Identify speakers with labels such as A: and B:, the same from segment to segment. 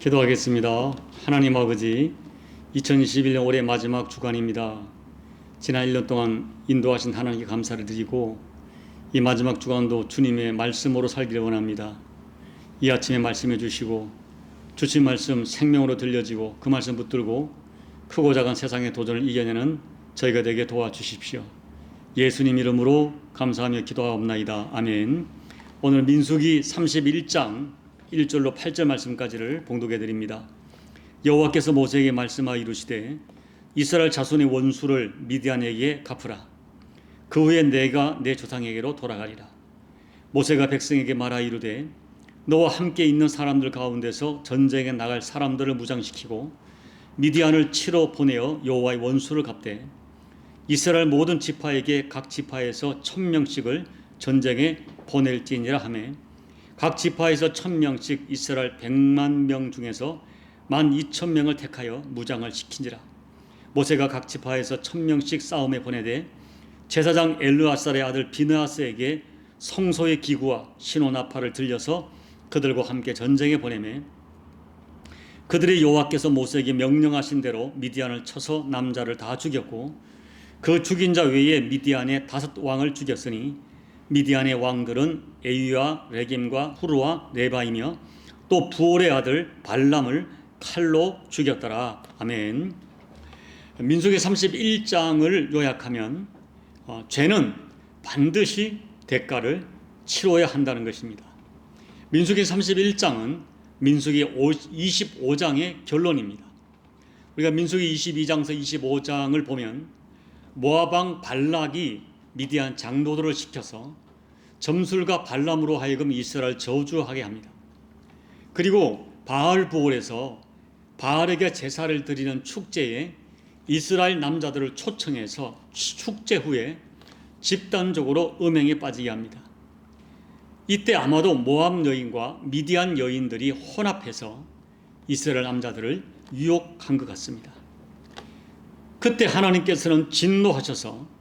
A: 기도하겠습니다. 하나님 아버지, 2021년 올해 마지막 주간입니다. 지난 1년 동안 인도하신 하나님께 감사를 드리고 이 마지막 주간도 주님의 말씀으로 살기를 원합니다. 이 아침에 말씀해 주시고 주신 말씀 생명으로 들려지고 그 말씀 붙들고 크고 작은 세상의 도전을 이겨내는 저희가 되게 도와주십시오. 예수님 이름으로 감사하며 기도하옵나이다. 아멘. 오늘 민수기 31장 1절로 8절 말씀까지를 봉독해 드립니다. 여호와께서 모세에게 말씀하여 이르시되 이스라엘 자손의 원수를 미디안에게 갚으라. 그 후에 내가 내 조상에게로 돌아가리라. 모세가 백성에게 말하여 이르되 너와 함께 있는 사람들 가운데서 전쟁에 나갈 사람들을 무장시키고 미디안을 치러 보내어 여호와의 원수를 갚되 이스라엘 모든 지파에게 각 지파에서 1000명씩을 전쟁에 보낼지니라 하매 각 지파에서 1000명씩 이스라엘 100만 명 중에서 12,000명을 택하여 무장을 시킨지라. 모세가 각 지파에서 1000명씩 싸움에 보내되 제사장 엘르아살의 아들 비느하스에게 성소의 기구와 신호나팔을 들려서 그들과 함께 전쟁에 보내매 그들이 여호와께서 모세에게 명령하신 대로 미디안을 쳐서 남자를 다 죽였고 그 죽인 자 외에 미디안의 5 왕을 죽였으니 미디안의 왕들은 에위와 레겜과 후르와 네바이며 또 부올의 아들 발람을 칼로 죽였더라. 아멘. 민수기 31장을 요약하면 죄는 반드시 대가를 치러야 한다는 것입니다. 민수기 31장은 민수기 25장의 결론입니다. 우리가 민수기 22장에서 25장을 보면 모압왕 발락이 미디안 장로들을 시켜서 점술가 발람으로 하여금 이스라엘 저주하게 합니다. 그리고 바알부올에서 바알에게 제사를 드리는 축제에 이스라엘 남자들을 초청해서 축제 후에 집단적으로 음행에 빠지게 합니다. 이때 아마도 모압 여인과 미디안 여인들이 혼합해서 이스라엘 남자들을 유혹한 것 같습니다. 그때 하나님께서는 진노하셔서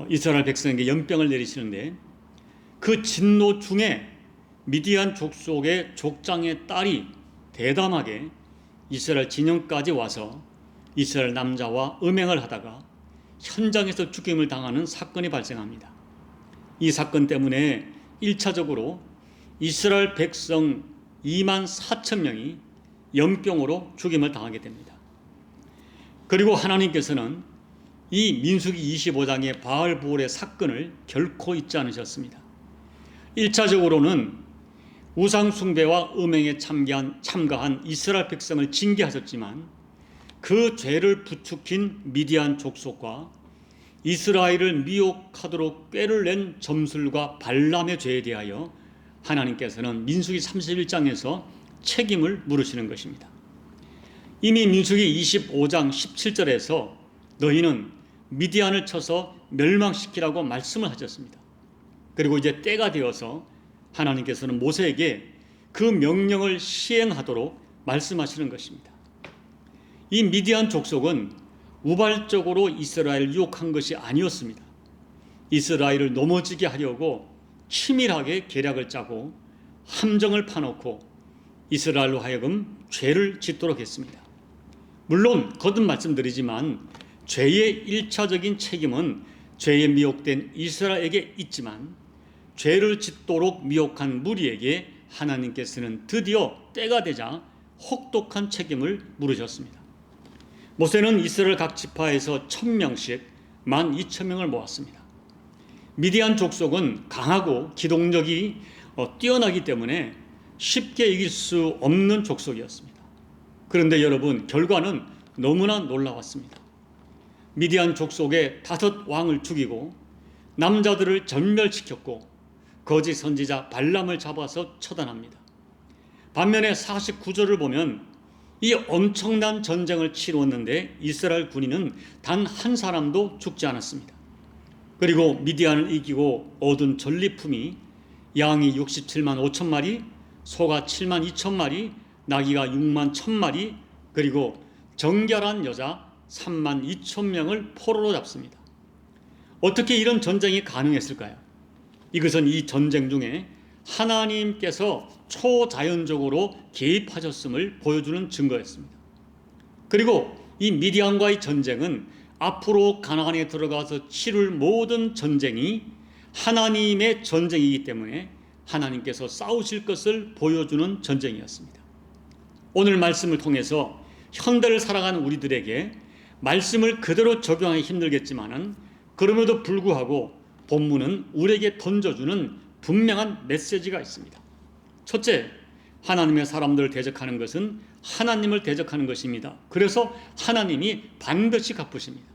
A: 이스라엘 백성에게 연병을 내리시는데 그 진노 중에 미디안 족속의 족장의 딸이 대담하게 이스라엘 진영까지 와서 이스라엘 남자와 음행을 하다가 현장에서 죽임을 당하는 사건이 발생합니다. 이 사건 때문에 1차적으로 이스라엘 백성 24,000명이 연병으로 죽임을 당하게 됩니다. 그리고 하나님께서는 이 민수기 25장의 바알부올의 사건을 결코 잊지 않으셨습니다. 1차적으로는 우상 숭배와 음행에 참가한 이스라엘 백성을 징계하셨지만 그 죄를 부추긴 미디안 족속과 이스라엘을 미혹하도록 꾀를 낸 점술과 발람의 죄에 대하여 하나님께서는 민수기 31장에서 책임을 물으시는 것입니다. 이미 민수기 25장 17절에서 너희는 미디안을 쳐서 멸망시키라고 말씀을 하셨습니다. 그리고 이제 때가 되어서 하나님께서는 모세에게 그 명령을 시행하도록 말씀하시는 것입니다. 이 미디안 족속은 우발적으로 이스라엘을 유혹한 것이 아니었습니다. 이스라엘을 넘어지게 하려고 치밀하게 계략을 짜고 함정을 파놓고 이스라엘로 하여금 죄를 짓도록 했습니다. 물론 거듭 말씀드리지만 죄의 1차적인 책임은 죄에 미혹된 이스라엘에게 있지만 죄를 짓도록 미혹한 무리에게 하나님께서는 드디어 때가 되자 혹독한 책임을 물으셨습니다. 모세는 이스라엘 각 지파에서 1000명씩 12,000명을 모았습니다. 미디안 족속은 강하고 기동력이 뛰어나기 때문에 쉽게 이길 수 없는 족속이었습니다. 그런데 여러분, 결과는 너무나 놀라웠습니다. 미디안 족속의 5 왕을 죽이고 남자들을 전멸시켰고 거짓 선지자 발람을 잡아서 처단합니다. 반면에 49절을 보면 이 엄청난 전쟁을 치루었는데 이스라엘 군인은 단 한 사람도 죽지 않았습니다. 그리고 미디안을 이기고 얻은 전리품이 양이 67만 5천 마리, 소가 7만 2천 마리, 나귀가 6만 1천 마리, 그리고 정결한 여자 3만 2천 명을 포로로 잡습니다. 어떻게 이런 전쟁이 가능했을까요? 이것은 이 전쟁 중에 하나님께서 초자연적으로 개입하셨음을 보여주는 증거였습니다. 그리고 이 미디안과의 전쟁은 앞으로 가나안에 들어가서 치룰 모든 전쟁이 하나님의 전쟁이기 때문에 하나님께서 싸우실 것을 보여주는 전쟁이었습니다. 오늘 말씀을 통해서 현대를 살아가는 우리들에게 말씀을 그대로 적용하기 힘들겠지만은 그럼에도 불구하고 본문은 우리에게 던져주는 분명한 메시지가 있습니다. 첫째, 하나님의 사람들을 대적하는 것은 하나님을 대적하는 것입니다. 그래서 하나님이 반드시 갚으십니다.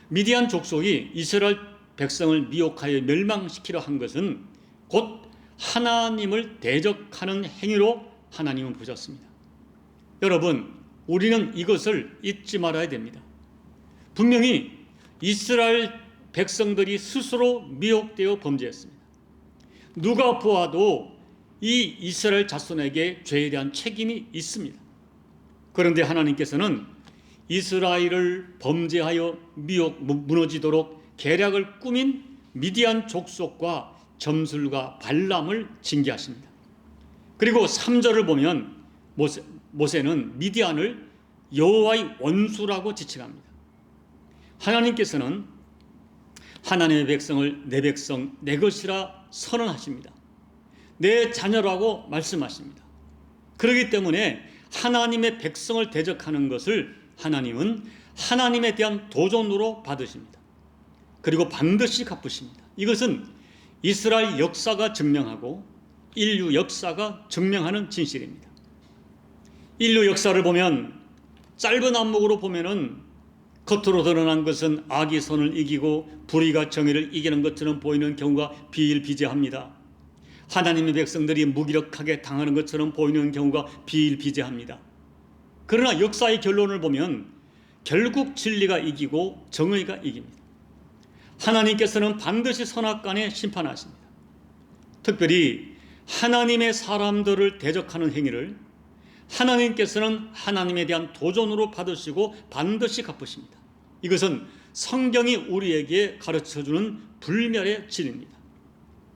A: 미디안 족속이 이스라엘 백성을 미혹하여 멸망시키려 한 것은 곧 하나님을 대적하는 행위로 하나님은 보셨습니다. 여러분, 우리는 이것을 잊지 말아야 됩니다. 분명히 이스라엘 백성들이 스스로 미혹되어 범죄했습니다. 누가 보아도 이 이스라엘 자손에게 죄에 대한 책임이 있습니다. 그런데 하나님께서는 이스라엘을 범죄하여 무너지도록 계략을 꾸민 미디안 족속과 점술과 발람을 징계하십니다. 그리고 3절을 보면 모세는 미디안을 여호와의 원수라고 지칭합니다. 하나님께서는 하나님의 백성을 내 백성, 내 것이라 선언하십니다. 내 자녀라고 말씀하십니다. 그렇기 때문에 하나님의 백성을 대적하는 것을 하나님은 하나님에 대한 도전으로 받으십니다. 그리고 반드시 갚으십니다. 이것은 이스라엘 역사가 증명하고 인류 역사가 증명하는 진실입니다. 인류 역사를 보면 짧은 안목으로 보면은 겉으로 드러난 것은 악이 선을 이기고 불의가 정의를 이기는 것처럼 보이는 경우가 비일비재합니다. 하나님의 백성들이 무기력하게 당하는 것처럼 보이는 경우가 비일비재합니다. 그러나 역사의 결론을 보면 결국 진리가 이기고 정의가 이깁니다. 하나님께서는 반드시 선악간에 심판하십니다. 특별히 하나님의 사람들을 대적하는 행위를 하나님께서는 하나님에 대한 도전으로 받으시고 반드시 갚으십니다. 이것은 성경이 우리에게 가르쳐주는 불멸의 진리입니다.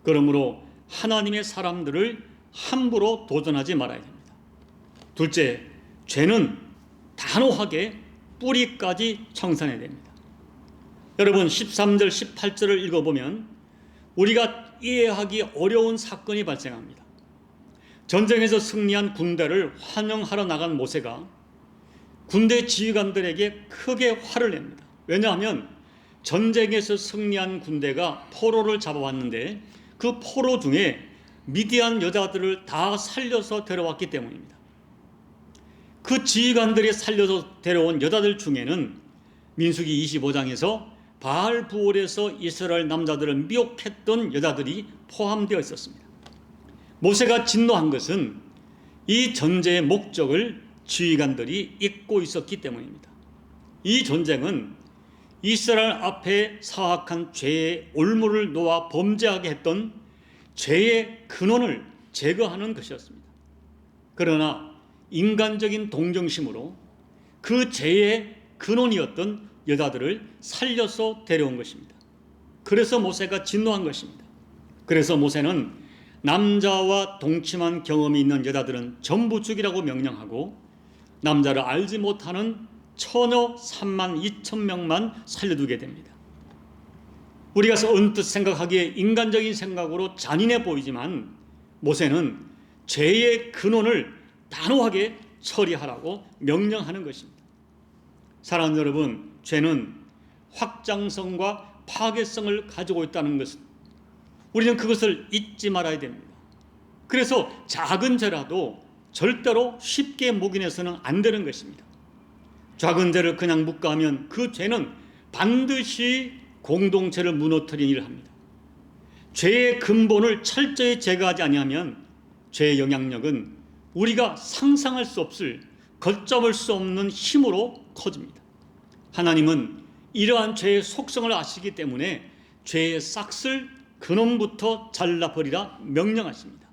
A: 그러므로 하나님의 사람들을 함부로 도전하지 말아야 됩니다. 둘째, 죄는 단호하게 뿌리까지 청산해야 됩니다. 여러분 13절 18절을 읽어보면 우리가 이해하기 어려운 사건이 발생합니다. 전쟁에서 승리한 군대를 환영하러 나간 모세가 군대 지휘관들에게 크게 화를 냅니다. 왜냐하면 전쟁에서 승리한 군대가 포로를 잡아왔는데 그 포로 중에 미디안 여자들을 다 살려서 데려왔기 때문입니다. 그 지휘관들이 살려서 데려온 여자들 중에는 민수기 25장에서 바알 부올에서 이스라엘 남자들을 미혹했던 여자들이 포함되어 있었습니다. 모세가 진노한 것은 이 전쟁의 목적을 지휘관들이 잊고 있었기 때문입니다. 이 전쟁은 이스라엘 앞에 사악한 죄의 올무를 놓아 범죄하게 했던 죄의 근원을 제거하는 것이었습니다. 그러나 인간적인 동정심으로 그 죄의 근원이었던 여자들을 살려서 데려온 것입니다. 그래서 모세가 진노한 것입니다. 그래서 모세는 남자와 동침한 경험이 있는 여자들은 전부 죽이라고 명령하고 남자를 알지 못하는 처녀 3만 2천 명만 살려두게 됩니다. 우리가 언뜻 생각하기에 인간적인 생각으로 잔인해 보이지만 모세는 죄의 근원을 단호하게 처리하라고 명령하는 것입니다. 사랑하는 여러분, 죄는 확장성과 파괴성을 가지고 있다는 것은 우리는 그것을 잊지 말아야 됩니다. 그래서 작은 죄라도 절대로 쉽게 묵인해서는 안 되는 것입니다. 작은 죄를 그냥 묵과하면 그 죄는 반드시 공동체를 무너뜨리는 일을 합니다. 죄의 근본을 철저히 제거하지 아니하면 죄의 영향력은 우리가 상상할 수 없을, 걷잡을 수 없는 힘으로 커집니다. 하나님은 이러한 죄의 속성을 아시기 때문에 죄의 싹을 근원부터 잘라버리라 명령하십니다.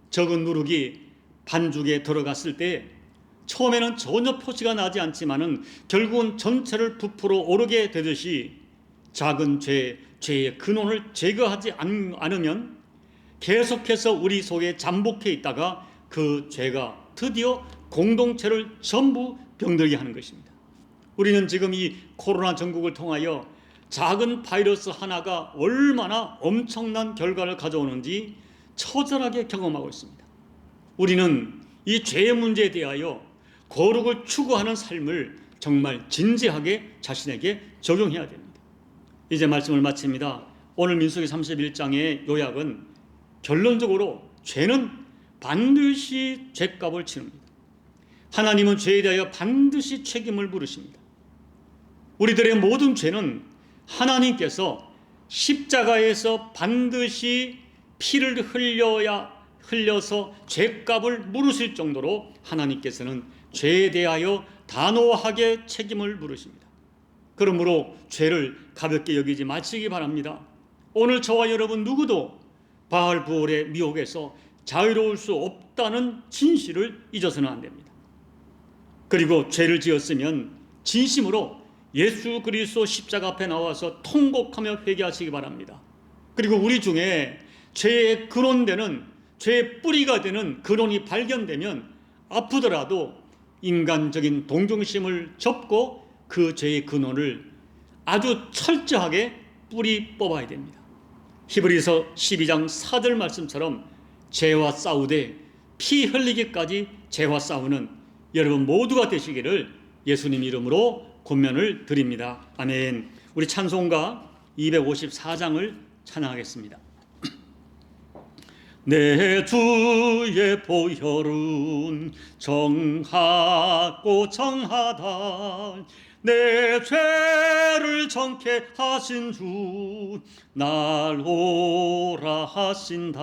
A: 적은 누룩이 반죽에 들어갔을 때 처음에는 전혀 표시가 나지 않지만은 결국은 전체를 부풀어 오르게 되듯이 작은 죄의 근원을 제거하지 않으면 계속해서 우리 속에 잠복해 있다가 그 죄가 드디어 공동체를 전부 병들게 하는 것입니다. 우리는 지금 이 코로나 전국을 통하여 작은 바이러스 하나가 얼마나 엄청난 결과를 가져오는지 처절하게 경험하고 있습니다. 우리는 이 죄의 문제에 대하여 거룩을 추구하는 삶을 정말 진지하게 자신에게 적용해야 됩니다. 이제 말씀을 마칩니다. 오늘 민수기 31장의 요약은 결론적으로 죄는 반드시 죄값을 치릅니다. 하나님은 죄에 대하여 반드시 책임을 물으십니다. 우리들의 모든 죄는 하나님께서 십자가에서 반드시 피를 흘려서 죄값을 물으실 정도로 하나님께서는 죄에 대하여 단호하게 책임을 물으십니다. 그러므로 죄를 가볍게 여기지 마시기 바랍니다. 오늘 저와 여러분 누구도 바알부올의 미혹에서 자유로울 수 없다는 진실을 잊어서는 안 됩니다. 그리고 죄를 지었으면 진심으로 예수 그리스도 십자가 앞에 나와서 통곡하며 회개하시기 바랍니다. 그리고 우리 중에 죄의 근원되는, 죄의 뿌리가 되는 근원이 발견되면 아프더라도 인간적인 동정심을 접고 그 죄의 근원을 아주 철저하게 뿌리 뽑아야 됩니다. 히브리서 12장 4절 말씀처럼 죄와 싸우되 피 흘리기까지 죄와 싸우는 여러분 모두가 되시기를 예수님 이름으로 권면을 드립니다. 아멘. 우리 찬송가 254장을 찬양하겠습니다. 내 주의 보혈은 정하고 정하다. 내 죄를 정케 하신 주 날 오라 하신다.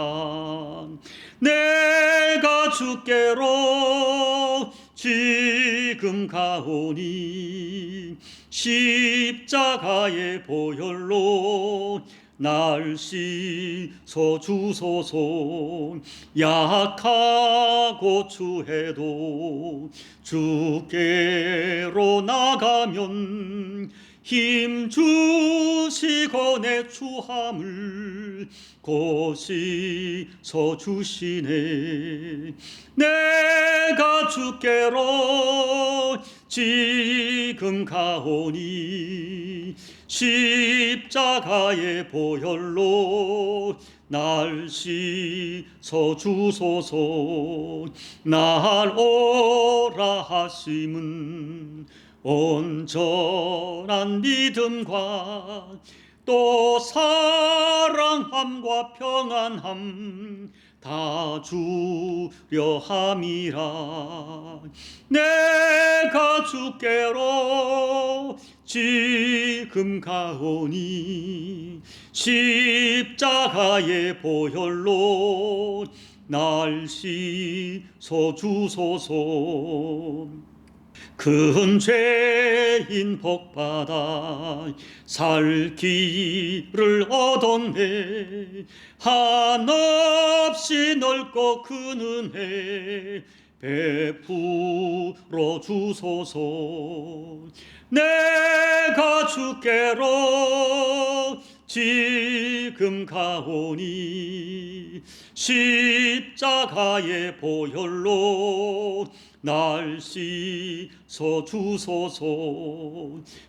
A: 내가 주께로 지금 가오니 십자가의 보혈로 날 씻어 주소서. 약하고 추해도 주께로 나가면 힘 주시고 내 추함을 고시서 주시네. 내가 주께로 지금 가오니 십자가의 보혈로 날 씻어 주소서. 날 오라 하심은 온전한 믿음과 또 사랑함과 평안함 다 주려 함이라. 내가 주께로 지금 가오니 십자가의 보혈로 날 씻어 주소서. 큰 죄인 복받아 살 길을 얻었네. 한없이 넓고 큰 은혜 베풀어 주소서. 내가 주께로 지금 가오니 십자가의 보혈로 날 씻어 주소서.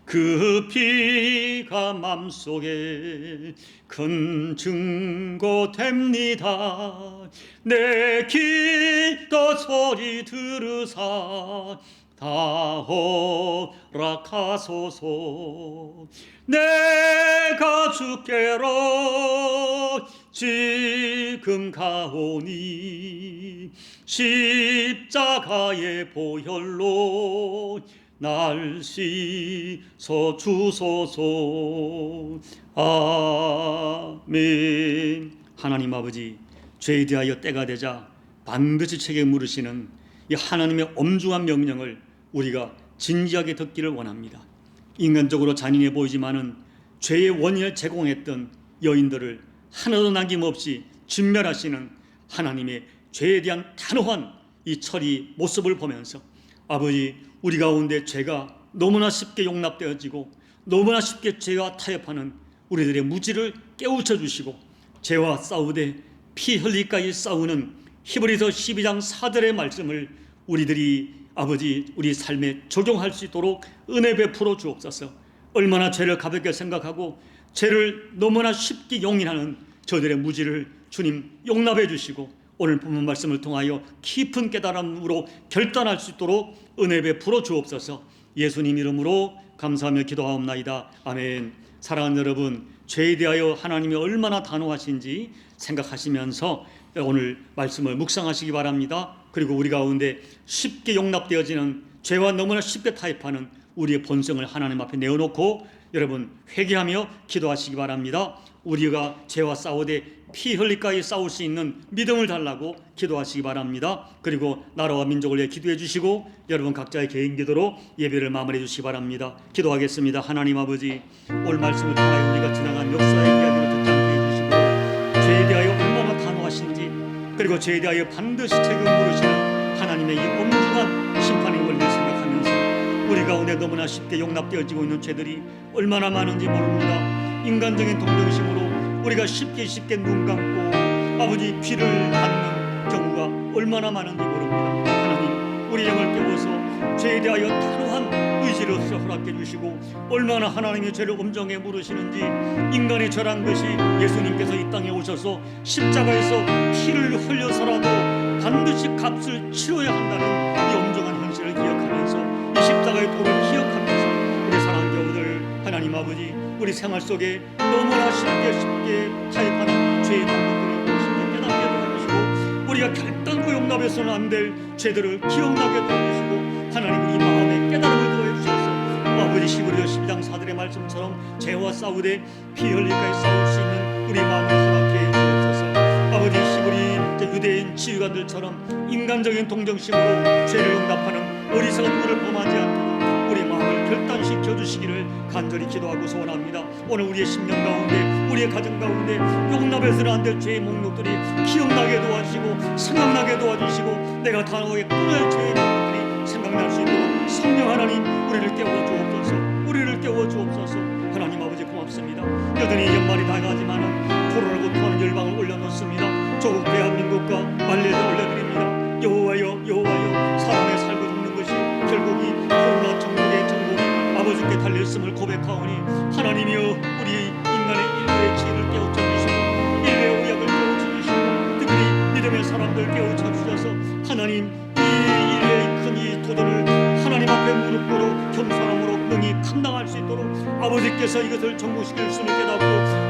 A: 그 피가 맘속에 큰 증거 됩니다. 내 기도 소리 들으사 다 허락하소서. 내가 주께로 지금 가오니 십자가의 보혈로 날 씻어 주소서. 아멘. 하나님 아버지, 죄에 대하여 때가 되자 반드시 책임 물으시는 이 하나님의 엄중한 명령을 우리가 진지하게 듣기를 원합니다. 인간적으로 잔인해 보이지만은 죄의 원인을 제공했던 여인들을 하나도 남김없이 진멸하시는 하나님의 죄에 대한 단호한 이 처리 모습을 보면서 아버지, 우리 가운데 죄가 너무나 쉽게 용납되어지고 너무나 쉽게 죄와 타협하는 우리들의 무지를 깨우쳐 주시고 죄와 싸우되 피 흘리까지 싸우는 히브리서 12장 4절의 말씀을 우리들이 아버지 우리 삶에 적용할 수 있도록 은혜 베풀어 주옵소서. 얼마나 죄를 가볍게 생각하고 죄를 너무나 쉽게 용인하는 저들의 무지를 주님 용납해 주시고 오늘 본문 말씀을 통하여 깊은 깨달음으로 결단할 수 있도록 은혜 베풀어 주옵소서. 예수님 이름으로 감사하며 기도하옵나이다. 아멘. 사랑하는 여러분, 죄에 대하여 하나님이 얼마나 단호하신지 생각하시면서 오늘 말씀을 묵상하시기 바랍니다. 그리고 우리 가운데 쉽게 용납되어지는 죄와 너무나 쉽게 타협하는 우리의 본성을 하나님 앞에 내어놓고 여러분 회개하며 기도하시기 바랍니다. 우리가 죄와 싸우되 피 흘리까지 싸울 수 있는 믿음을 달라고 기도하시기 바랍니다. 그리고 나라와 민족을 위해 기도해 주시고 여러분 각자의 개인 기도로 예배를 마무리해 주시기 바랍니다. 기도하겠습니다. 하나님 아버지, 오늘 말씀을 통하여 우리가 지나간 역사의 이야기를 듣지 않게 해주시고 죄에 대하여 얼마나 단호하신지 그리고 죄에 대하여 반드시 책임을 물으시는 하나님의 이 엄중한 심판의 원리를 생각하면서 우리 가운데 너무나 쉽게 용납되어지고 있는 죄들이 얼마나 많은지 모릅니다. 인간적인 동정심으로 우리가 쉽게 눈 감고 아버지 피를 받는 경우가 얼마나 많은지 모릅니다. 하나님, 우리 영을 깨워서 죄에 대하여 단호한 의지를 허락해 주시고 얼마나 하나님의 죄를 엄정해 물으시는지 인간의 죄란 것이 예수님께서 이 땅에 오셔서 십자가에서 피를 흘려서라도 반드시 값을 치러야 한다는 이 엄정한 현실을 기억하면서 이 십자가의 도를 기억하면서 우리 사랑하는 교우들 하나님 아버지, 우리 생활 속에 너무나 쉽게 타협하는 죄의 방법들을 쉽게 깨닫게 해주시고 우리가 결단코 용납해서는 안 될 죄들을 기억나게 해주시고 하나님 우리 마음에 깨달음을 더해 주셔서 아버지 히브리서 12장 4절의 말씀처럼 죄와 싸우되 피 흘리까지 싸울 수 있는 우리 마음을 허락해 주옵소서. 아버지 히브리 유대인 지휘관들처럼 인간적인 동정심으로 죄를 용납하는 어리석은 물을 범하지 않도록 우리 마음을 결단시켜 주시기를 간절히 기도하고 소원합니다. 오늘 우리의 심령 가운데 우리의 가정 가운데 용납해서는 안 될 죄의 목록들이 기억나게 도와주시고 생각나게 도와주시고 내가 단호하게 끊을 죄의 목록들이 생각날 수 있도록 성령 하나님 우리를 깨워 주옵소서. 우리를 깨워 주옵소서. 하나님 아버지 고맙습니다. 여전히 연말이 다가가지만은 코로나로 토하는 열방을 올려놓습니다. 조국 대한민국과 만례를 올려드립니다. 여호와여 여호와여, 사람의 살고 죽는 것이 결국 이 코로나 정국의 정복이 아버지께 달렸음을 고백하오니 하나님이여 우리 인간의 인류의 지혜를 깨우쳐 주시고 인류의 의학을 깨우쳐 주시고 특히 믿음의 사람들 깨우쳐 주셔서 하나님 이 인류의 큰 이 도전을 하나님 앞에 무릎 꿇어 겸손함으로 능히 감당할 수 있도록 아버지께서 이것을 정복시킬 수를 깨닫고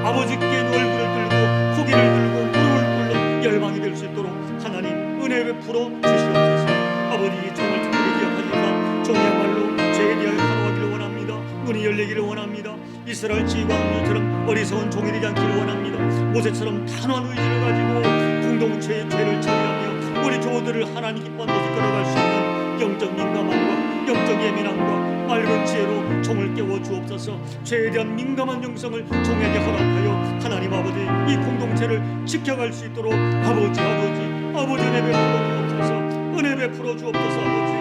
A: 아버지께 얼굴을 들고 고개를 들고 무릎을 꿇는 열방이 될 수 있도록 하나님 은혜 베풀어 주시옵소서. 아버지 정말 특별히 기억하시사 종이야말로 죄에 대하여 단호하기를 원합니다. 눈이 열리기를 원합니다. 이스라엘 지휘관들처럼 어리석은 종이 되지 않기를 원합니다. 모세처럼 단호한 의지를 가지고 공동체의 죄를 처리하며 우리 교우들을 하나님 기뻐하는 곳에 끌어갈 수 있는 영적 민감함과 영적 예민함과 맑은 지혜로 종을 깨워 주옵소서. 죄에 대한 민감한 영성을 종에게 허락하여 하나님 아버지 이 공동체를 지켜갈 수 있도록 아버지 은혜 베풀어 주옵소서. 은혜 베풀어 주옵소서. 아버지